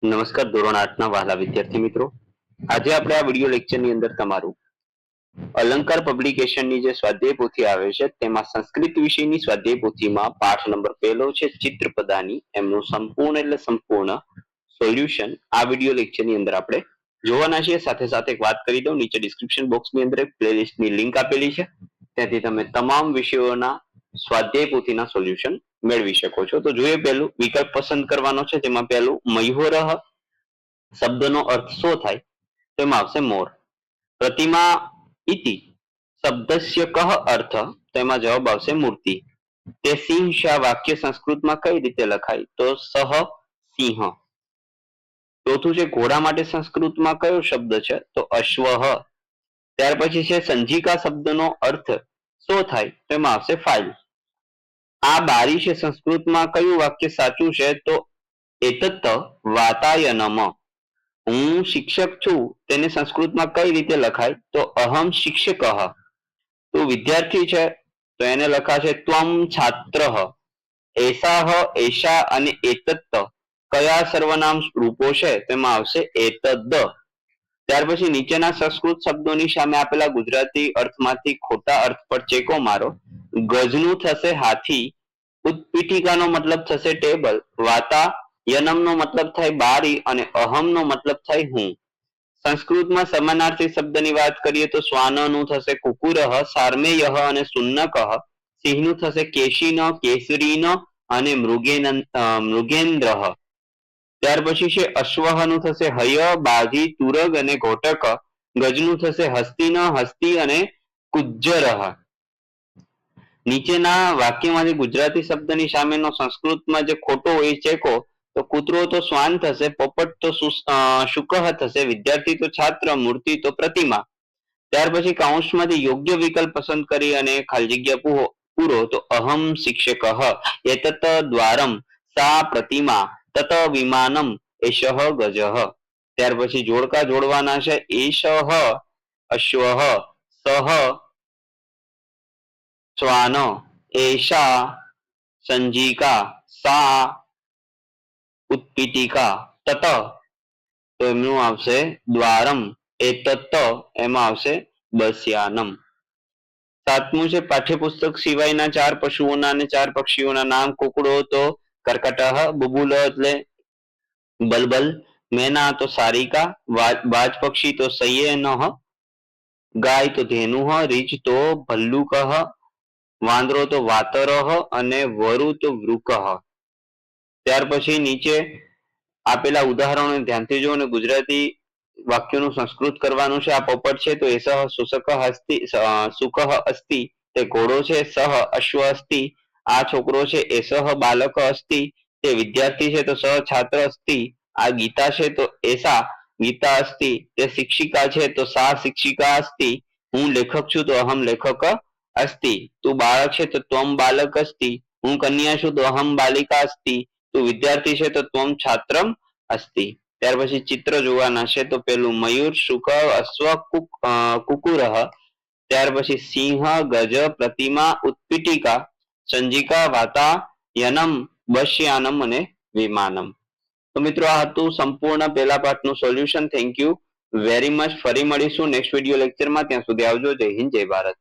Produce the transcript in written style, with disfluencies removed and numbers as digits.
નમસ્કાર ધોરણ 8 ના વહાલા વિદ્યાર્થી મિત્રો, આજે આપણે આ વિડિયો લેક્ચરની અંદર તમારું અલંકાર પબ્લિકેશનની જે સ્વાધ્યાય પોથી આવે છે તેમાં સંસ્કૃત વિષયની સ્વાધ્યાય પોથીમાં પાઠ નંબર 1 છે ચિત્રપદાની, એમનું સંપૂર્ણ સોલ્યુશન આ વિડિયો લેક્ચરની અંદર આપણે જોવાના છીએ। સાથે સાથે એક વાત કરી દઉં, નીચે ડિસ્ક્રિપ્શન બોક્સની અંદર એક પ્લેલિસ્ટની લિંક આપેલી છે, ત્યાંથી તમે તમામ વિષયોના સ્વાધ્યાય પોથીના સોલ્યુશન મેળવી શકો છો। તો જોઈએ પહેલું વિકલ્પ પસંદ કરવાનો છે, જેમાં પહેલું મયુરઃ શબ્દનો અર્થ શું થાય? તો એમાં આવશે મોર। પ્રતિમા ઇતિ શબ્દસ્ય કહ અર્થ? તો એમાં જવાબ આવશે મૂર્તિ। તે સિંહ શા વાક્ય સંસ્કૃતમાં કઈ રીતે લખાય? તો સહ સિંહ। ચોથું છે ઘોડા માટે સંસ્કૃતમાં કયો શબ્દ છે? તો અશ્વઃ। ત્યાર પછી છે સંજિકા શબ્દનો અર્થ શું થાય? તો એમાં આવશે ફાઇલ। આ બારી છે સંસ્કૃતમાં કયું વાક્ય સાચું છે? તો એતત્ વાતાયનમ। હું શિક્ષક છું તેને સંસ્કૃતમાં કઈ રીતે લખાય? તો અહમ શિક્ષકઃ। તું વિદ્યાર્થી છે તો એને લખાશે ત્વમ છાત્રઃ। એસાહ, એશા અને એતત્ કયા સર્વનામ રૂપો છે? તેમાં આવશે એતદ્। ત્યાર પછી નીચેના સંસ્કૃત શબ્દોની સામે આપેલા ગુજરાતી અર્થમાંથી ખોટા અર્થ પર ચેકો મારો। ગજનું થશે હાથી, ઉત્પીઠિકાનો મતલબ થશે ટેબલ, વાતાયનમનો મતલબ થાય બારી અને અહમનો મતલબ થાય હું। સંસ્કૃતમાં સમાનાર્થી શબ્દની વાત કરીએ તો શ્વાનનું થશે કુકુરઃ, સાર્મેયઃ અને શુનકઃ, સિંહનું થશે કેશિન, કેસરીન અને મૃગેન્દ્રઃ। ત્યાર પછી છે અશ્વનું થશે હય, બાજી, તુરગ અને ઘોટક, ગજનું થશે હસ્તિન, હસ્તી અને કુજ્જરઃ। નીચેના વાક્યમાંથી ગુજરાતી શબ્દની સામેનો સંસ્કૃતમાં જે ખોટો હોય ચેકો। તો કૂતરો તો શ્વાન થશે, પોપટ તો શુકઃ થશે, વિદ્યાર્થી તો છાત્ર, મૂર્તિ તો પ્રતિમા। ત્યાર પછી કૌંસમાંથી યોગ્ય વિકલ્પ પસંદ કરી અને ખાલી જગ્યા પૂરો। તો અહમ શિક્ષકઃ, એતત દ્વારમ, સા પ્રતિમા, તત વિમાનમ, એષઃ ગજઃ। ત્યાર પછી જોડકા જોડવાના છે, એષઃ અશ્વઃ, સહ શ્વાન, એષા સંજિકા, સા ઉત્પીઠિકા, તત તો એમનું આવશે દ્વારમ, એતત્ એમાં આવશે બસ્યાનમ। સાતમું છે પાઠ્યપુસ્તક સિવાયના 4 પશુઓના અને 4 પક્ષીઓના નામ। કુકડો તો કર્કટઃ, બબુલ એટલે બલબલ, મેના તો સારિકા, બાજ પક્ષી તો સૈયનઃ, ગાય તો ધેનુઃ, રીંછ તો ભલ્લુકઃ, વાંદરો તો વાતરઃ અને વરુ તો વૃકઃ। ત્યાર પછી નીચે આપેલા ઉદાહરણો ધ્યાનથી જો અને ગુજરાતી વાક્યોનું સંસ્કૃત કરવાનું છે। આ પોપટ છે તો એસઃ શુકઃ અસ્તિ, સુકઃ અસ્તિ, તે ઘોડો છે સહ અશ્વ અસ્તિ, આ છોકરો છે એસઃ બાલક અસ્તિ, તે વિદ્યાર્થી છે તો સહ છાત્ર અસ્તિ, આ ગીતા છે તો એસા ગીતા અસ્તિ, તે શિક્ષિકા છે તો સા શિક્ષિકા અસ્તિ, હું લેખક છું તો અહમ લેખક અસ્તિ, તું બાળક છે તો ત્વમ બાલક અસ્તિ, હું કન્યા છું તો અહમ બાલિકા અસ્તિ, તું વિદ્યાર્થી છે તો ત્વમ છાત્રમ અસ્તિ। ત્યાર પછી ચિત્ર જોવાના છે, તો પેલું મયુર, શુક, અશ્વ, કુકુરઃ, ત્યાર પછી સિંહ, ગજ, પ્રતિમા, ઉત્પીઠિકા, સંજિકા, વાતાયનમ, બસ્યાનમ અને વિમાનમ। તો મિત્રો આ હતું સંપૂર્ણ પહેલા પાઠનું solution. Thank you very much. ફરી મળીશું નેક્સ્ટ વિડિયો લેક્ચરમાં, ત્યાં સુધી આવજો। જય હિન્દ, જય ભારત।